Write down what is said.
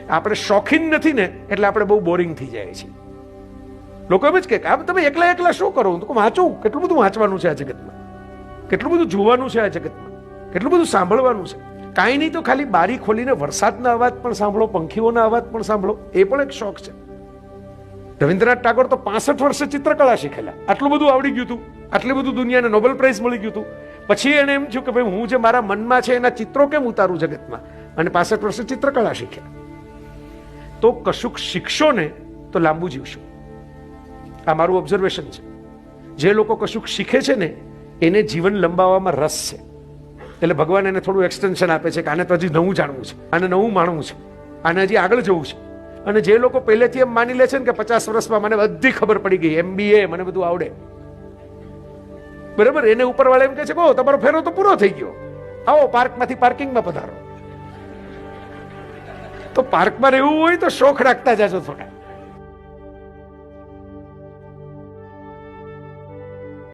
આપણે શોખીન નથી ને એટલે આપણે બહુ બોરિંગ થઈ જાય છે. લોકો એમ જ કે તમે એકલા એકલા શું કરો? તો વાંચો. કેટલું બધું વાંચવાનું છે આ જગતમાં, કેટલું બધું જોવાનું છે આ જગતમાં, કેટલું બધું સાંભળવાનું છે. કાંઈ નહીં તો ખાલી બારી ખોલીને વરસાદના અવાજ પણ સાંભળો, પંખીઓના અવાજ પણ સાંભળો, એ પણ એક શોખ છે. રવિન્દ્રનાથ ટાગોર તો 65 વર્ષે ચિત્રકળા શીખેલા. આટલું બધું આવડી ગયું હતું, આટલી બધું દુનિયાને નોબેલ પ્રાઇઝ મળી ગયું હતું. પછી એને એમ થયું કે ભાઈ હું જે મારા મનમાં છે એના ચિત્રો કેમ ઉતારું જગતમાં, અને 65 વર્ષે ચિત્રકળા શીખ્યા. તો કશુંક શીખશો ને તો લાંબુ જીવશો. આ મારું ઓબ્ઝર્વેશન છે. જે લોકો કશુંક શીખે છે ને એને જીવન લંબાવવામાં રસ છે, એટલે ભગવાન એને થોડું એક્સટેન્શન આપે છે કે આને તો હજી નવું જાણવું છે, આને નવું માણવું છે, આને હજી આગળ જવું છે. અને જે લોકો પહેલેથી એમ માની લે છે ને કે 50 વર્ષમાં મને બધી ખબર પડી ગઈ, MBA મને બધું આવડે, બરાબર, એને ઉપરવાળા એમ કહે છે કે તમારો ફેરો તો પૂરો થઈ ગયો, આવો પાર્કમાંથી પાર્કિંગમાં પધારો. તો પાર્કમાં રહેવું હોય તો શોખ રાખતા જાજો થોડા.